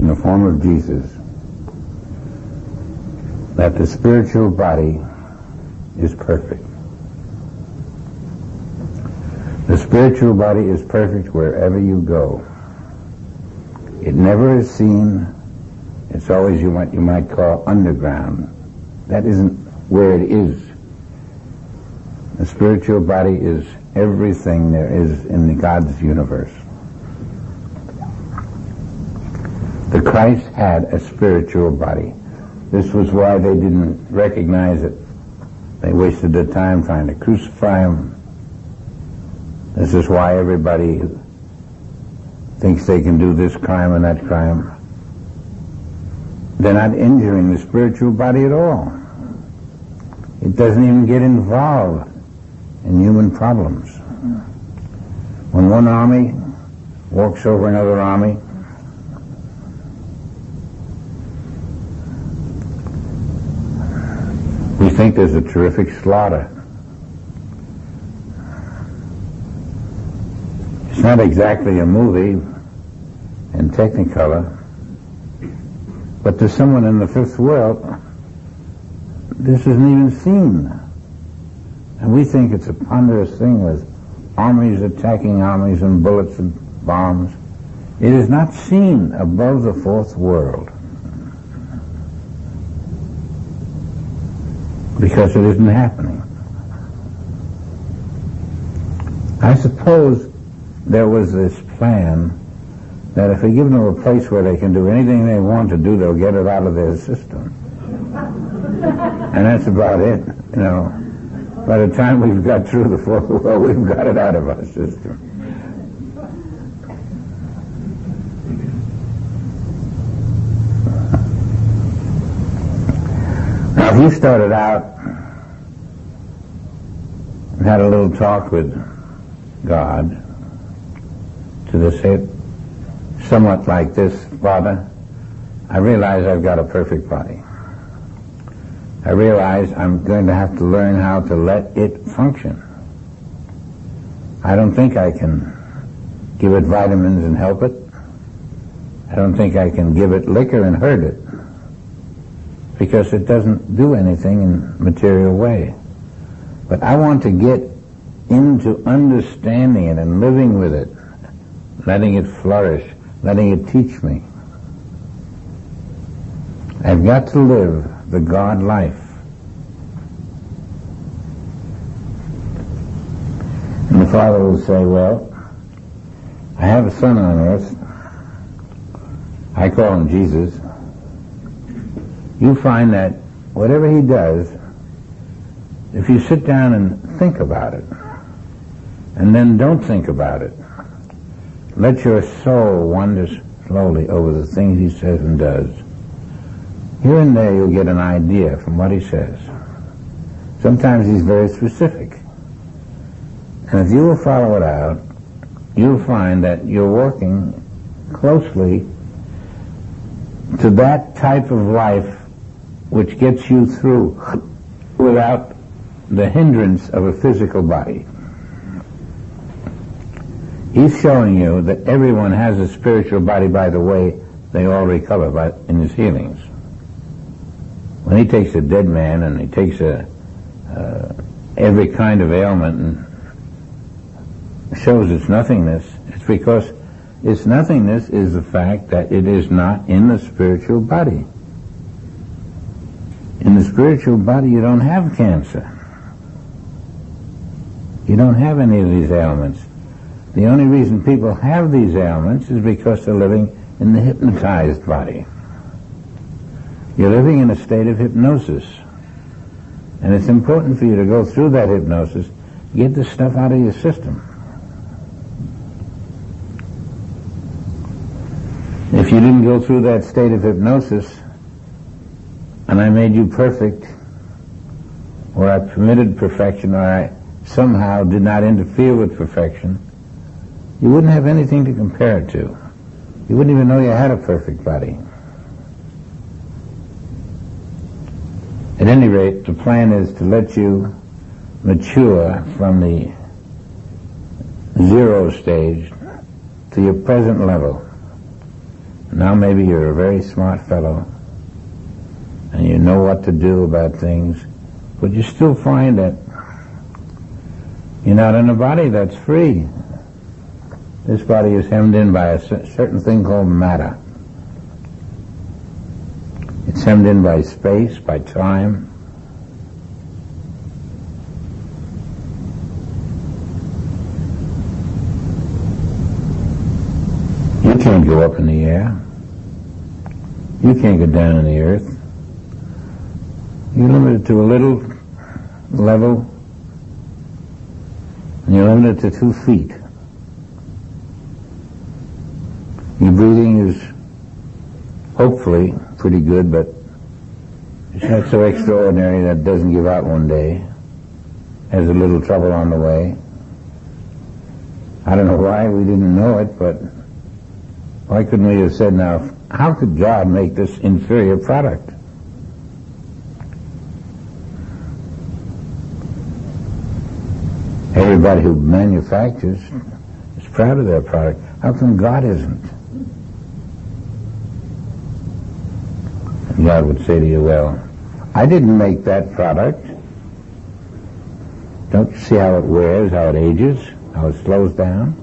the form of Jesus, that the spiritual body is perfect. The spiritual body is perfect wherever you go. It never is seen. It's always what you might call underground. That isn't where it is. The spiritual body is everything there is in God's universe. The Christ had a spiritual body. This was why they didn't recognize it. They wasted their time trying to crucify him. This is why everybody thinks they can do this crime and that crime. They're not injuring the spiritual body at all. It doesn't even get involved in human problems. When one army walks over another army, we think there's a terrific slaughter. It's not exactly a movie in Technicolor, but to someone in the fifth world, this isn't even seen. And we think it's a ponderous thing with armies attacking armies and bullets and bombs. It is not seen above the fourth world because it isn't happening. I suppose there was this plan that if we give them a place where they can do anything they want to do, they'll get it out of their system. And that's about it, you know. By the time we've got through the fourth world, we've got it out of our system. Now, he started out and had a little talk with God to the say somewhat like this: Father, I realize I've got a perfect body. I realize I'm going to have to learn how to let it function. I don't think I can give it vitamins and help it. I don't think I can give it liquor and hurt it, because it doesn't do anything in a material way. But I want to get into understanding it and living with it, letting it flourish, letting it teach me. I've got to live the God life. And the Father will say, well, I have a son on earth. I call him Jesus. You find that whatever he does, if you sit down and think about it, and then don't think about it, let your soul wander slowly over the things he says and does, here and there you'll get an idea from what he says. Sometimes he's very specific. And if you will follow it out, you'll find that you're working closely to that type of life which gets you through without the hindrance of a physical body. He's showing you that everyone has a spiritual body, by the way, they all recover in his healings. When he takes a dead man and he takes every kind of ailment and shows its nothingness, it's because its nothingness is the fact that it is not in the spiritual body. In the spiritual body you don't have cancer. You don't have any of these ailments. The only reason people have these ailments is because they're living in the hypnotized body. You're living in a state of hypnosis. And it's important for you to go through that hypnosis, get the stuff out of your system. If you didn't go through that state of hypnosis, and I made you perfect, or I permitted perfection, or I somehow did not interfere with perfection, you wouldn't have anything to compare it to. You wouldn't even know you had a perfect body. At any rate, the plan is to let you mature from the zero stage to your present level. Now maybe you're a very smart fellow and you know what to do about things, but you still find that you're not in a body that's free. This body is hemmed in by a certain thing called matter. It's hemmed in by space, by time. You can't go up in the air. You can't go down in the earth. You're limited to a little level, and you're limited to 2 feet. Your breathing is hopefully pretty good, but it's not so extraordinary that it doesn't give out one day. Has a little trouble on the way. I don't know why we didn't know it, but why couldn't we have said, now, how could God make this inferior product? Everybody who manufactures is proud of their product. How come God isn't? And God would say to you, well, I didn't make that product. Don't you see how it wears, how it ages, how it slows down?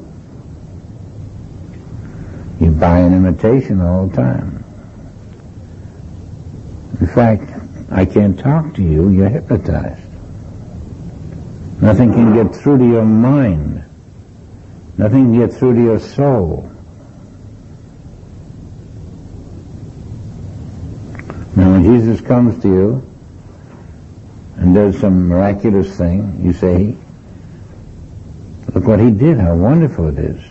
You buy an imitation all the time. In fact, I can't talk to you, you're hypnotized. Nothing can get through to your mind. Nothing can get through to your soul. Now when Jesus comes to you and does some miraculous thing, you say, look what he did, how wonderful it is.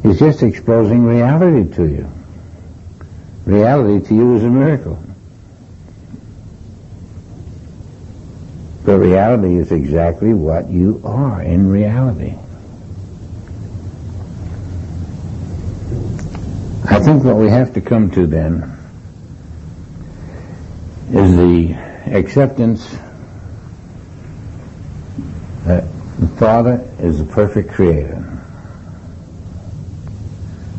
He's just exposing reality to you. Reality to you is a miracle. But reality is exactly what you are in reality. I think what we have to come to then is the acceptance that the Father is the perfect creator.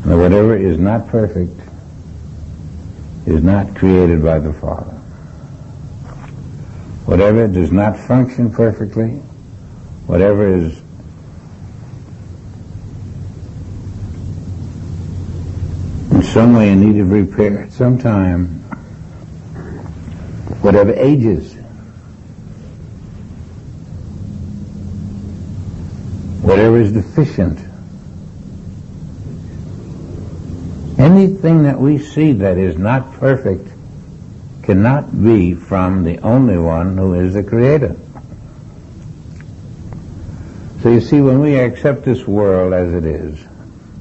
And whatever is not perfect is not created by the Father. Whatever does not function perfectly, whatever is in some way in need of repair at some time, whatever ages, whatever is deficient, anything that we see that is not perfect cannot be from the only one who is the Creator. So you see, when we accept this world as it is,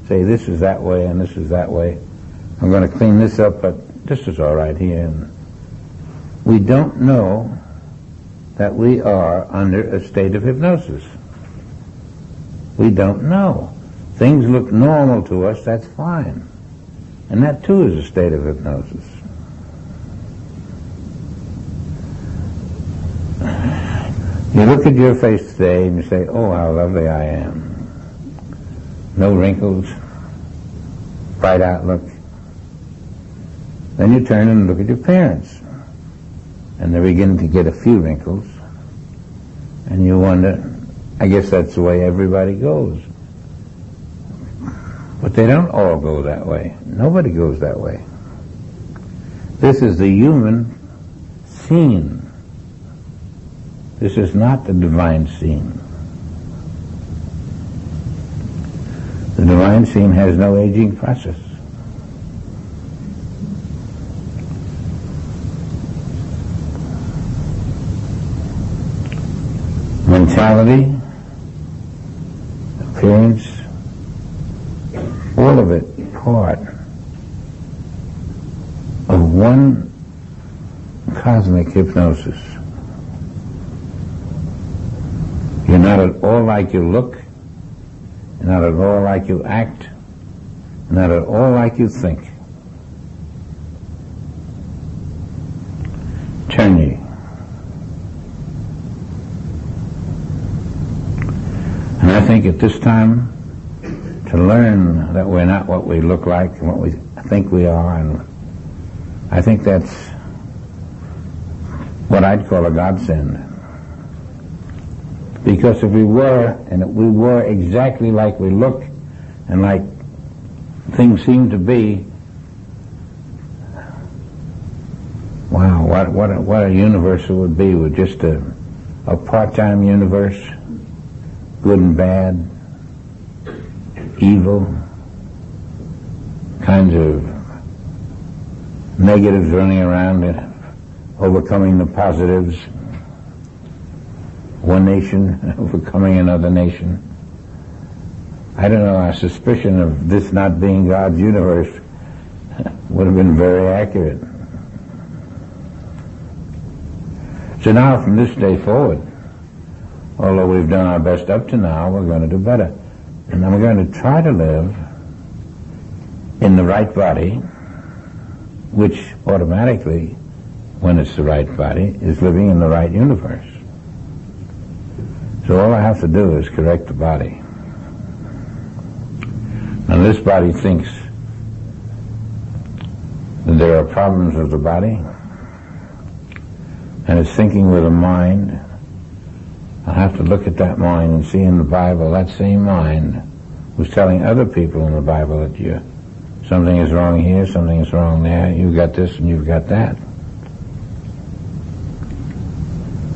say this is that way and this is that way, I'm going to clean this up, but this is all right here. And we don't know that we are under a state of hypnosis. We don't know. Things look normal to us, that's fine. And that too is a state of hypnosis. You look at your face today and you say, oh, how lovely I am. No wrinkles, bright outlook. Then you turn and look at your parents, and they're beginning to get a few wrinkles, and you wonder, I guess that's the way everybody goes. But they don't all go that way. Nobody goes that way. This is the human scene. This is not the divine scene. The divine scene has no aging process. Mentality, appearance, all of it part of one cosmic hypnosis. You're not at all like you look, you're not at all like you act, you're not at all like you think. Turn ye. And I think at this time to learn that we're not what we look like and what we think we are, and I think that's what I'd call a godsend. Because if we were, and if we were exactly like we look and like things seem to be, wow, what a universe it would be, with just a part-time universe, good and bad, evil, kinds of negatives running around it, overcoming the positives, one nation overcoming another nation. I don't know, our suspicion of this not being God's universe would have been very accurate. So now, from this day forward, although we've done our best up to now, we're going to do better. And then we're going to try to live in the right body, which automatically, when it's the right body, is living in the right universe. So all I have to do is correct the body. Now this body thinks that there are problems of the body, and it's thinking with a mind. I'll have to look at that mind and see in the Bible that same mind was telling other people in the Bible that something is wrong here, something is wrong there, you've got this and you've got that.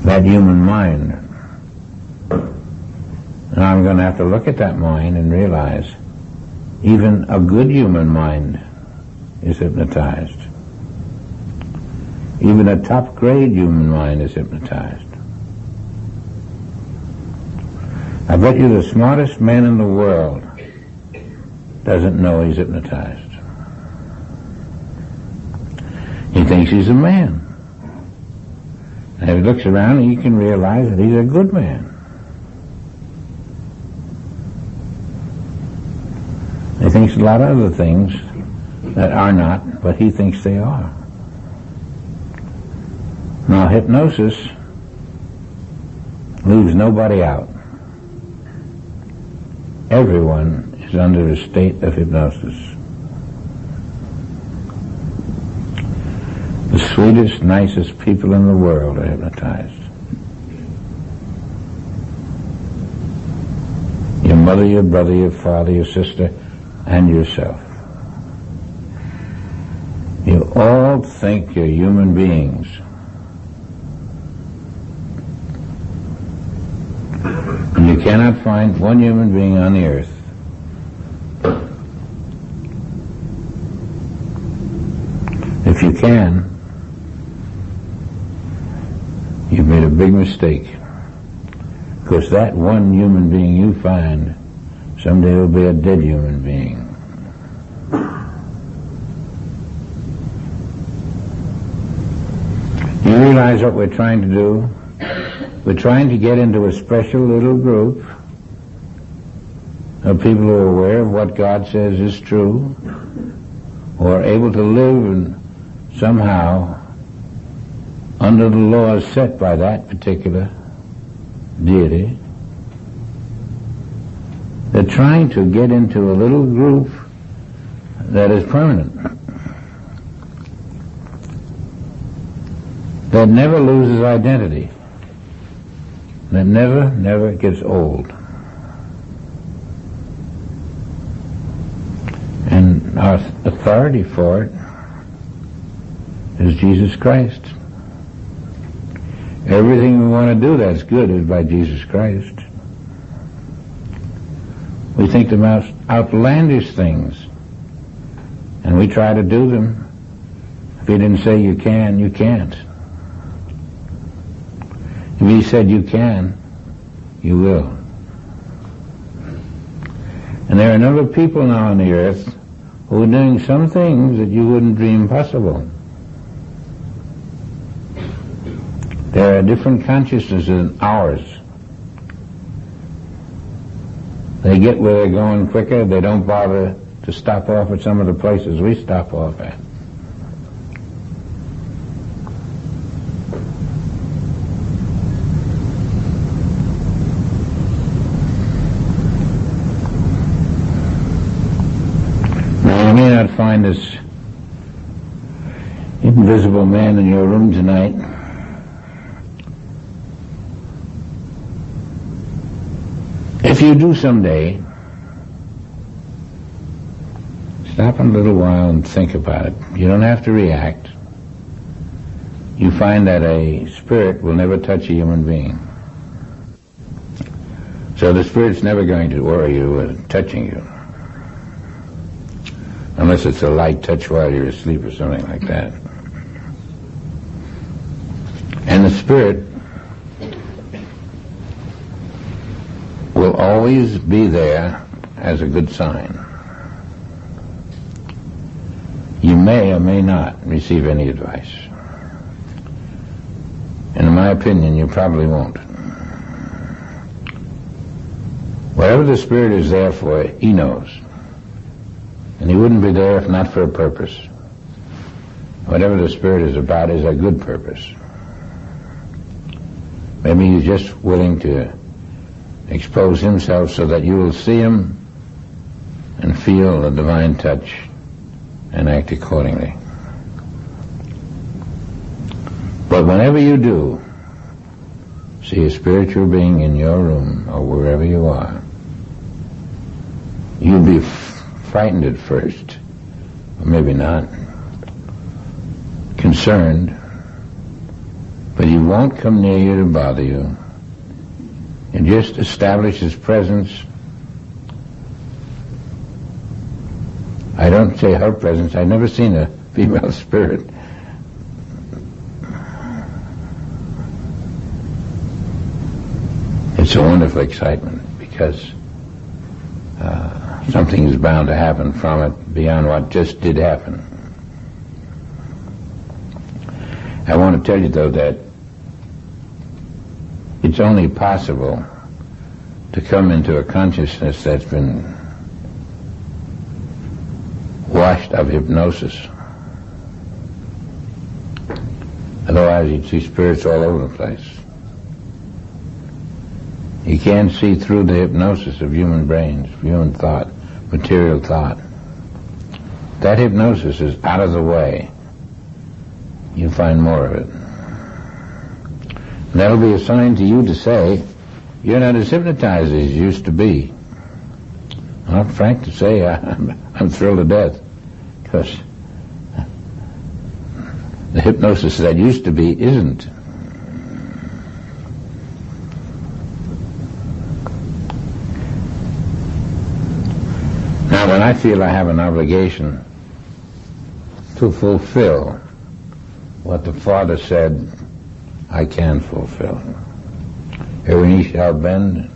That human mind. Now I'm going to have to look at that mind and realize even a good human mind is hypnotized. Even a top-grade human mind is hypnotized. I bet you the smartest man in the world doesn't know he's hypnotized. He thinks he's a man. And if he looks around, he can realize that he's a good man. He thinks a lot of other things that are not, but he thinks they are. Now, hypnosis leaves nobody out. Everyone is under a state of hypnosis. The sweetest, nicest people in the world are hypnotized. Your mother, your brother, your father, your sister, and yourself. You all think you're human beings. And you cannot find one human being on the earth if you can, you've made a big mistake, because that one human being you find someday will be a dead human being. You realize what we're trying to do? We're trying to get into a special little group of people who are aware of what God says is true, or are able to live somehow under the laws set by that particular deity. They're trying to get into a little group that is permanent, that never loses identity, that never gets old. And our authority for it is Jesus Christ. Everything we want to do that's good is by Jesus Christ. We think the most outlandish things, and we try to do them. If he didn't say you can, you can't. If he said you can, you will. And there are a number of people now on the earth who are doing some things that you wouldn't dream possible. There are different consciousnesses than ours. They get where they're going quicker. They don't bother to stop off at some of the places we stop off at. find this invisible man in your room tonight, if you do someday, stop a little while and think about it. You don't have to react. You find that a spirit will never touch a human being. So the spirit's never going to worry you with touching you. Unless it's a light touch while you're asleep or something like that. And the spirit will always be there as a good sign. You may or may not receive any advice. And in my opinion, you probably won't. Whatever the spirit is there for, he knows. And he wouldn't be there if not for a purpose. Whatever the spirit is about is a good purpose. Maybe he's just willing to expose himself so that you will see him and feel the divine touch and act accordingly. But whenever you do see a spiritual being in your room or wherever you are, you'll be frightened at first, or maybe not, concerned, but he won't come near you to bother you. And just establish his presence. I don't say her presence. I've never seen a female spirit. It's a wonderful excitement because something is bound to happen from it beyond what just did happen. I want to tell you, though, that it's only possible to come into a consciousness that's been washed of hypnosis. Otherwise, you'd see spirits all over the place. You can't see through the hypnosis of human brains, human thought, material thought. That hypnosis is out of the way. You'll find more of it. And that'll be a sign to you to say, you're not as hypnotized as you used to be. I'm frank to say, I'm thrilled to death, because the hypnosis that used to be isn't. Now, when I feel I have an obligation to fulfill what the Father said I can fulfill, every knee shall bend,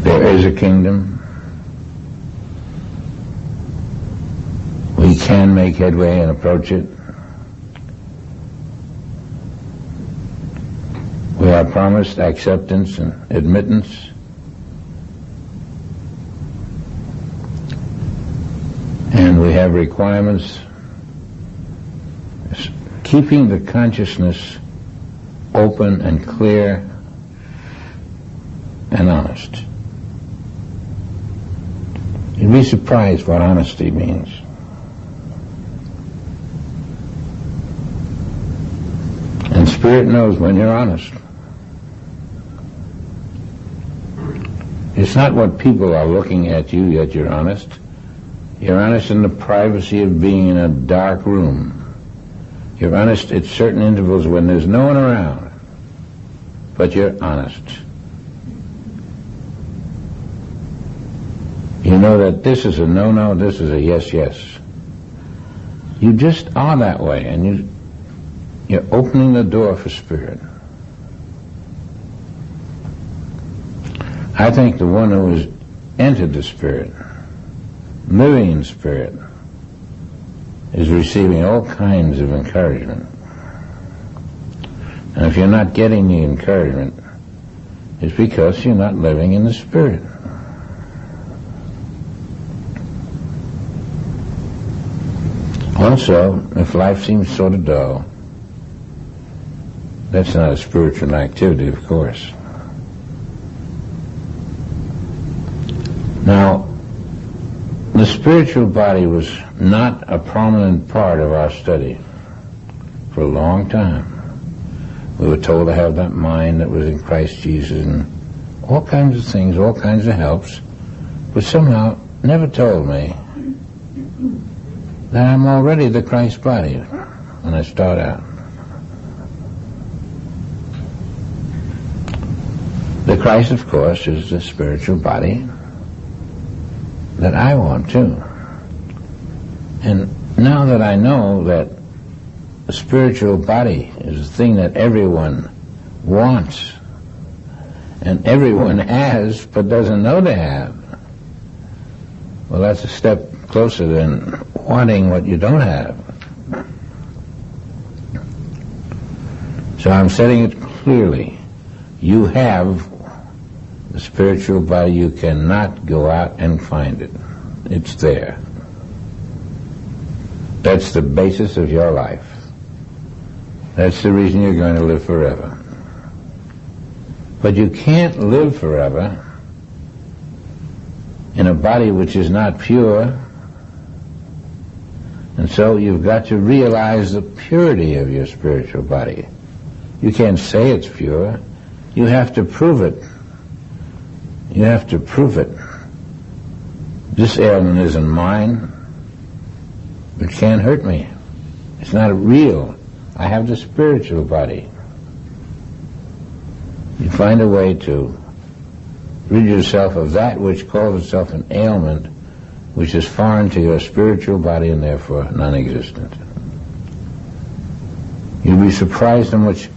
there is a kingdom. We can make headway and approach it. We are promised acceptance and admittance. And we have requirements. Keeping the consciousness open and clear and honest. You'd be surprised what honesty means. And Spirit knows when you're honest. It's not what people are looking at you that you're honest. You're honest in the privacy of being in a dark room. You're honest at certain intervals when there's no one around. But you're honest. You know that this is a no-no, this is a yes-yes. You just are that way, and you're opening the door for Spirit. I think the one who has entered the Spirit, living in Spirit, is receiving all kinds of encouragement. And if you're not getting the encouragement, it's because you're not living in the Spirit. Also, if life seems sort of dull, that's not a spiritual activity, of course. Now, the spiritual body was not a prominent part of our study for a long time. We were told to have that mind that was in Christ Jesus and all kinds of things, all kinds of helps, but somehow never told me that I'm already the Christ body when I start out. The Christ, of course, is the spiritual body that I want too. And now that I know that the spiritual body is the thing that everyone wants and everyone has but doesn't know they have, well, that's a step closer than wanting what you don't have. So I'm setting it clearly. You have the spiritual body. You cannot go out and find it. It's there. That's the basis of your life. That's the reason you're going to live forever. But you can't live forever in a body which is not pure, and so you've got to realize the purity of your spiritual body. You can't say it's pure. You have to prove it. You have to prove it. This ailment isn't mine. It can't hurt me. It's not real. I have the spiritual body. You find a way to rid yourself of that which calls itself an ailment, which is foreign to your spiritual body and therefore non-existent. You'll be surprised how much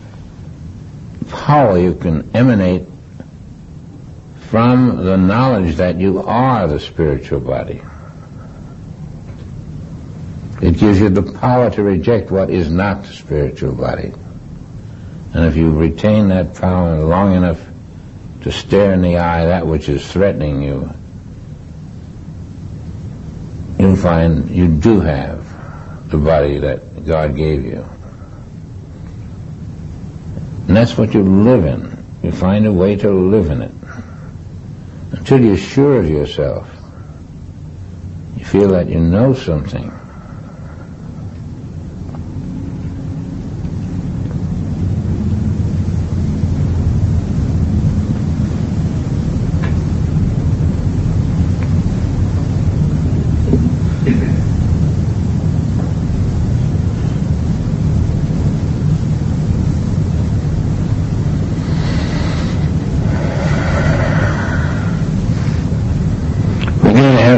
power you can emanate from the knowledge that you are the spiritual body. It gives you the power to reject what is not the spiritual body. And if you retain that power long enough to stare in the eye that which is threatening you, you'll find you do have the body that God gave you. And that's what you live in. You find a way to live in it. Until you're sure of yourself, you feel that you know something.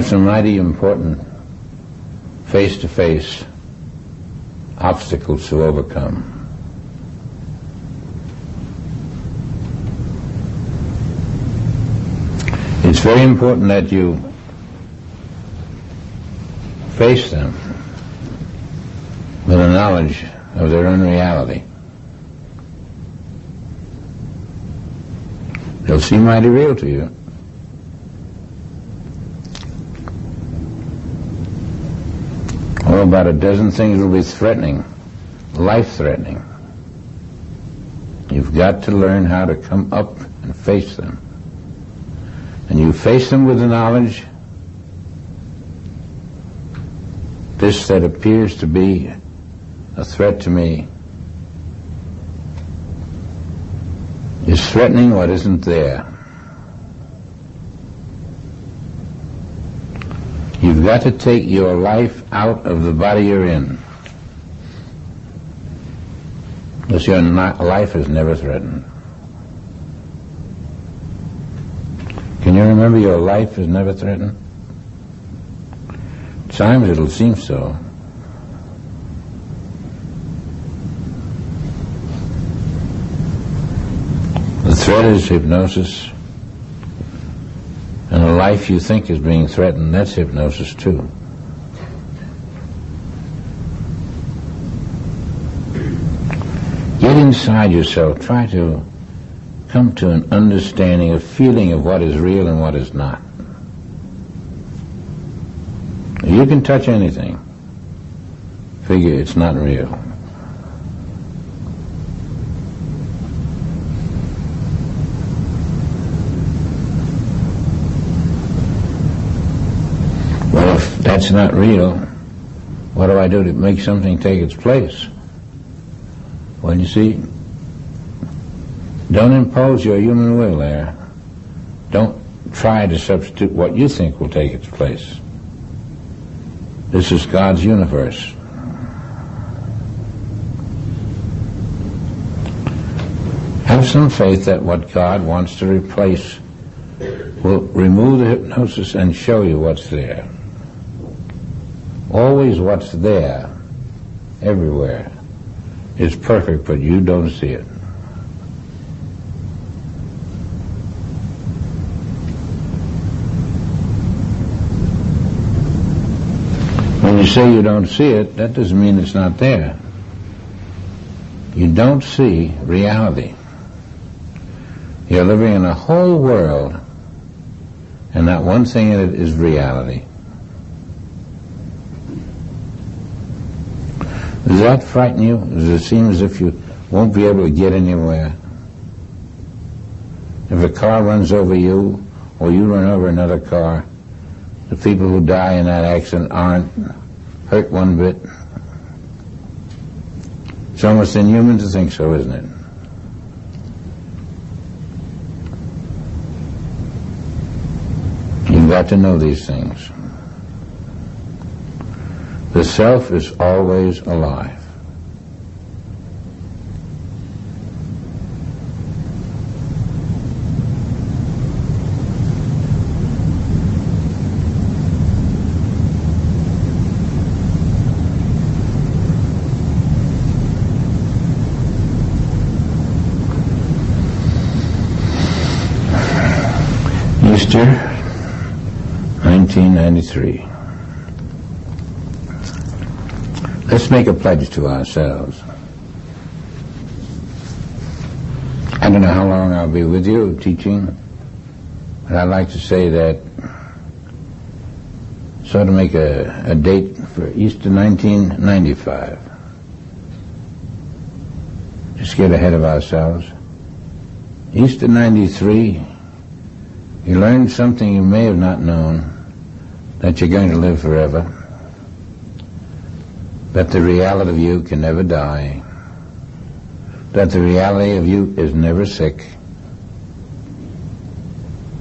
Some mighty important face-to-face obstacles to overcome. It's very important that you face them with a knowledge of their unreality. They'll seem mighty real to you. About a dozen things will be threatening, life-threatening. You've got to learn how to come up and face them. And you face them with the knowledge, this that appears to be a threat to me is threatening what isn't there. You've got to take your life out of the body you're in. Because your life is never threatened. Can you remember your life is never threatened? At times it'll seem so. The threat is hypnosis. And a life you think is being threatened, that's hypnosis too. Get inside yourself. Try to come to an understanding, a feeling of what is real and what is not. You can touch anything. Figure it's not real. that's not real, what do I do to make something take its place? Well, you see, don't impose your human will there. Don't try to substitute what you think will take its place. This is God's universe. Have some faith that what God wants to replace will remove the hypnosis and show you what's there. Always what's there, everywhere, is perfect, but you don't see it. When you say you don't see it, that doesn't mean it's not there. You don't see reality. You're living in a whole world, and not one thing in it is reality. Does that frighten you? Does it seem as if you won't be able to get anywhere? If a car runs over you, or you run over another car, the people who die in that accident aren't hurt one bit. It's almost inhuman to think so, isn't it? You've got to know these things. The self is always alive. Easter, 1993. Let's make a pledge to ourselves. I don't know how long I'll be with you teaching, but I'd like to say that, sort of make a date for Easter 1995. Just get ahead of ourselves. Easter 93, you learned something you may have not known, that you're going to live forever, that the reality of you can never die, that the reality of you is never sick,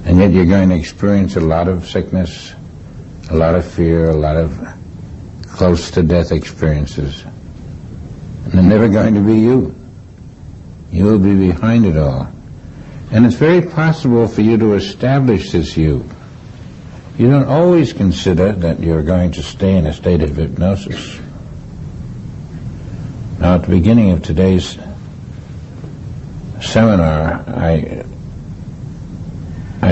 and yet you're going to experience a lot of sickness, a lot of fear, a lot of close to death experiences, and they're never going to be you. You will be behind it all. And it's very possible for you to establish this you. You don't always consider that you're going to stay in a state of hypnosis. Now, at the beginning of today's seminar, I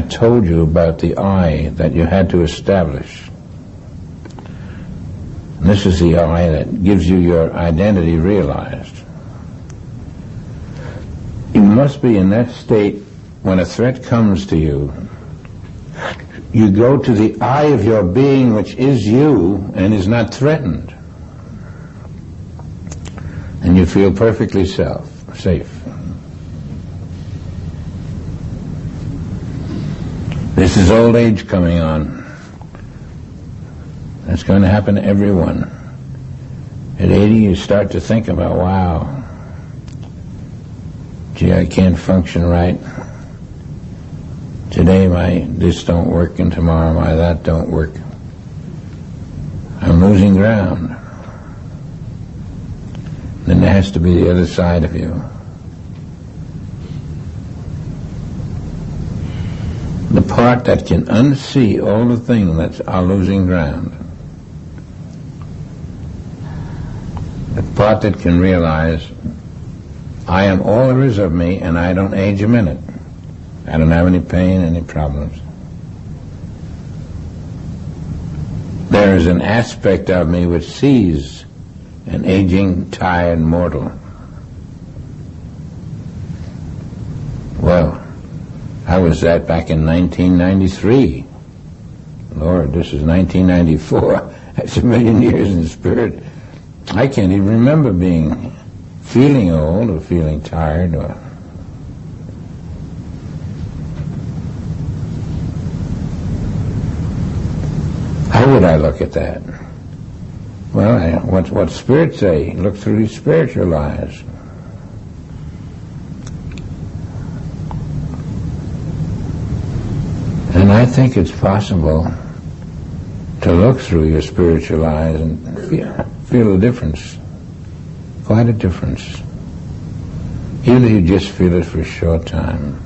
told you about the I that you had to establish. And this is the I that gives you your identity realized. You must be in that state when a threat comes to you. You go to the I of your being, which is you and is not threatened. And you feel perfectly safe. This is old age coming on. That's going to happen to everyone. At 80, you start to think about, wow, gee, I can't function right. Today my this don't work, and tomorrow my that don't work. I'm losing ground. Then there has to be the other side of you. The part that can unsee all the things that are losing ground. The part that can realize, I am all there is of me, and I don't age a minute. I don't have any pain, any problems. There is an aspect of me which sees an aging, tired mortal. Well, how was that back in 1993? Lord, this is 1994. That's a million years in spirit. I can't even remember feeling old or feeling tired or... How would I look at that? Well, what Spirit say? Look through his spiritual eyes. And I think it's possible to look through your spiritual eyes and feel a difference. Quite a difference. Even if you just feel it for a short time.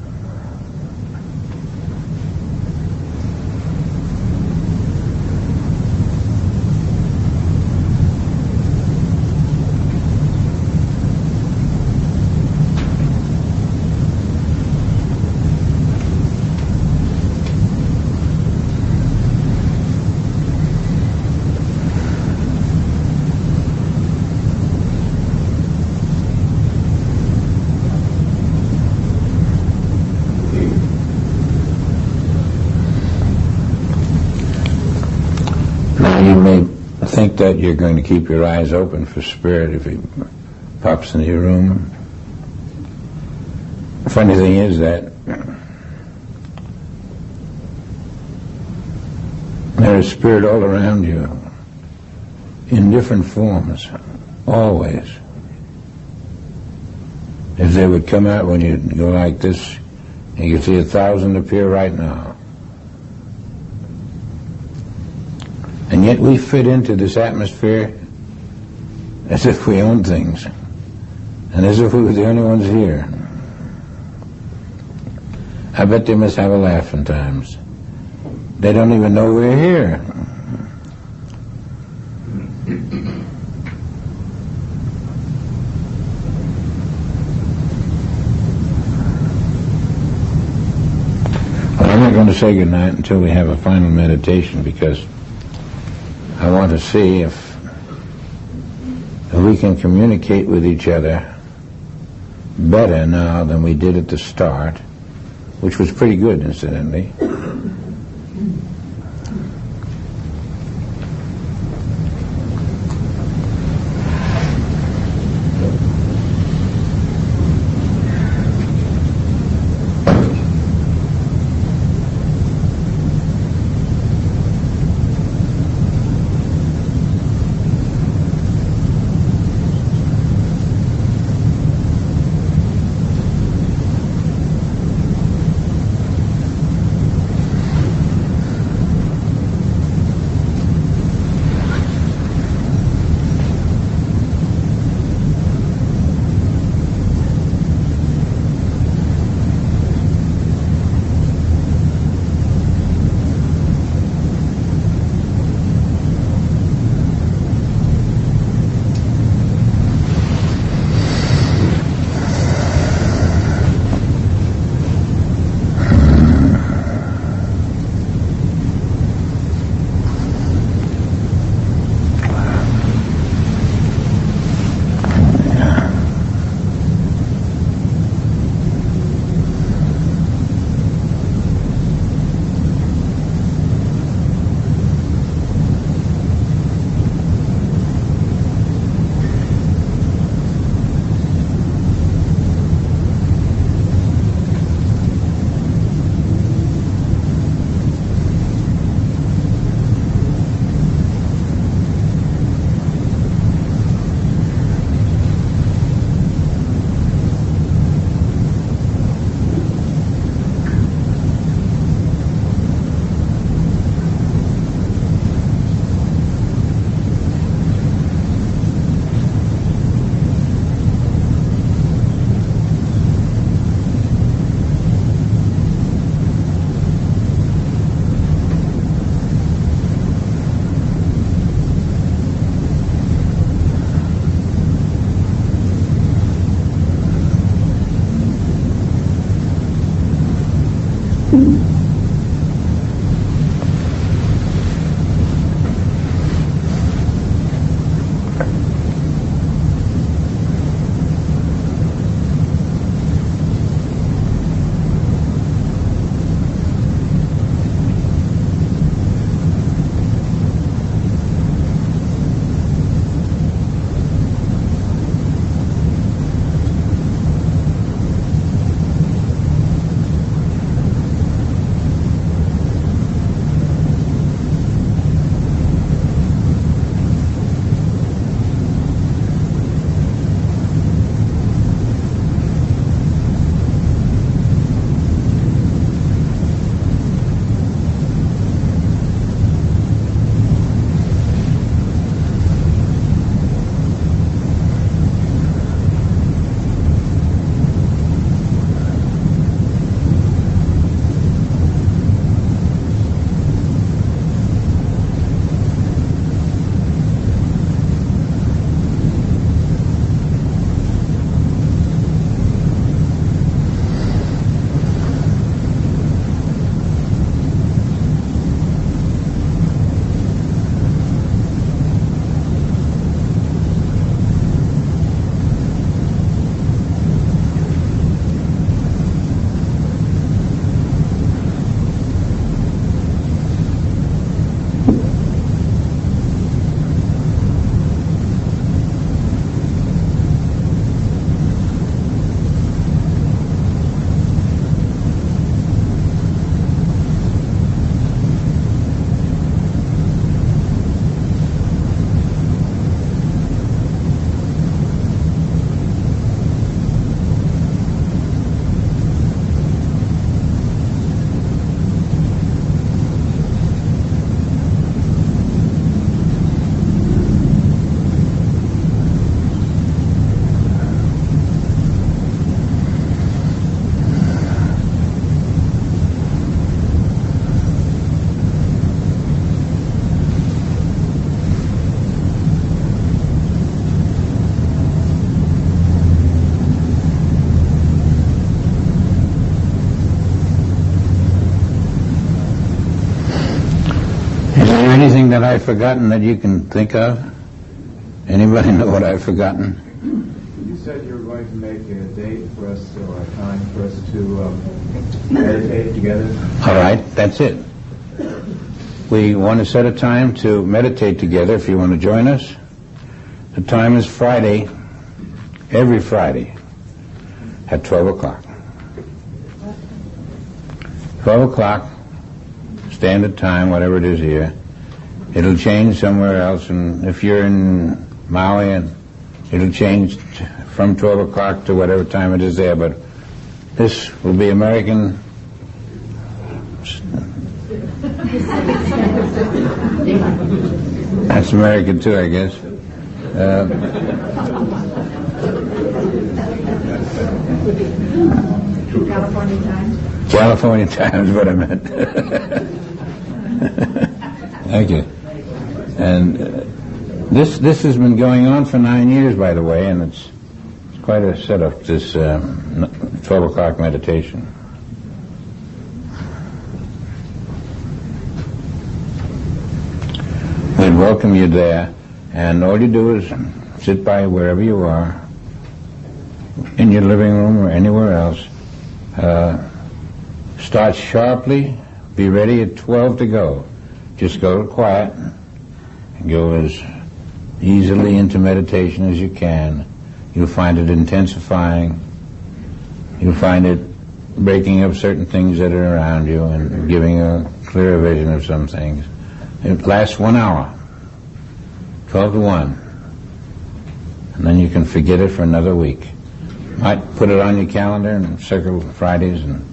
You may think that you're going to keep your eyes open for Spirit if he pops into your room. The funny thing is that there is Spirit all around you in different forms, always. If they would come out when you go like this, you could see 1,000 appear right now. And yet we fit into this atmosphere as if we own things, and as if we were the only ones here. I bet they must have a laugh sometimes. They don't even know we're here. Well, I'm not going to say goodnight until we have a final meditation, because I want to see if we can communicate with each other better now than we did at the start, which was pretty good, incidentally. Anything that I've forgotten that you can think of? Anybody know what I've forgotten? You said you were going to make a date for us, or a time for us to meditate together. All right, that's it. We want to set a time to meditate together if you want to join us. The time is Friday, every Friday, at 12 o'clock. 12 o'clock, standard time, whatever it is here. It'll change somewhere else, and if you're in Maui, and it'll change from 12 o'clock to whatever time it is there, but this will be American. That's American too, I guess. California time. California time is what I meant. Thank you. And this has been going on for 9 years, by the way, and it's quite a setup, this 12 o'clock meditation. We'd welcome you there, and all you do is sit by wherever you are, in your living room or anywhere else. Start sharply, be ready at 12 to go. Just go quiet and go as easily into meditation as you can. You'll find it intensifying. You'll find it breaking up certain things that are around you and giving a clearer vision of some things. It lasts 1 hour, 12 to 1. And then you can forget it for another week. Might put it on your calendar and circle Fridays. And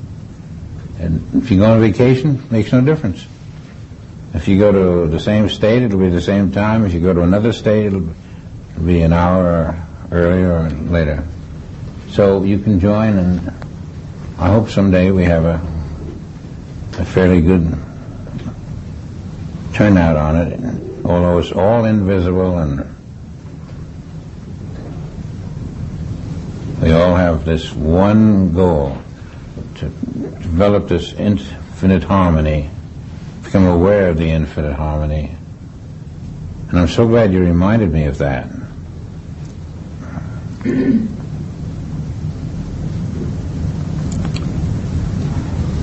if you go on vacation, makes no difference. If you go to the same state, it'll be the same time. If you go to another state, it'll be an hour earlier or later. So you can join, and I hope someday we have a fairly good turnout on it, although it's all invisible, and we all have this one goal, to develop this infinite harmony, become aware of the infinite harmony. And I'm so glad you reminded me of that.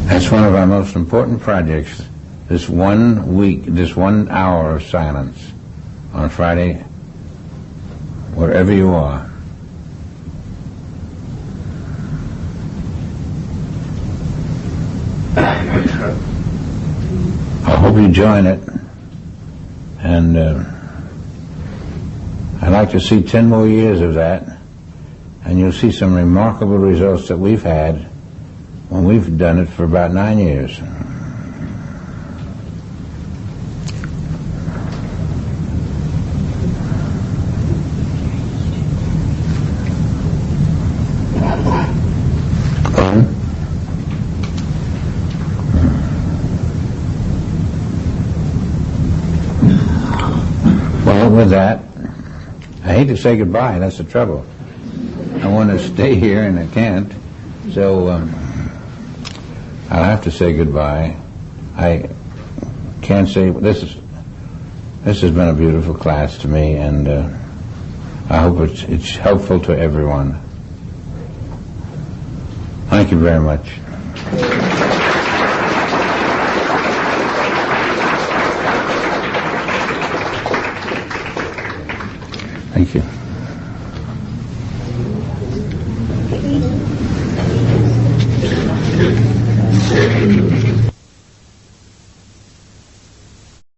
That's one of our most important projects, this 1 week, this 1 hour of silence on Friday, wherever you are. I hope you join it, and I'd like to see 10 more years of that, and you'll see some remarkable results that we've had when we've done it for about 9 years. Well, with that, I hate to say goodbye, that's the trouble. I want to stay here and I can't, so I'll have to say goodbye. I can't say, this has been a beautiful class to me, and I hope it's helpful to everyone. Thank you very much. Thank you.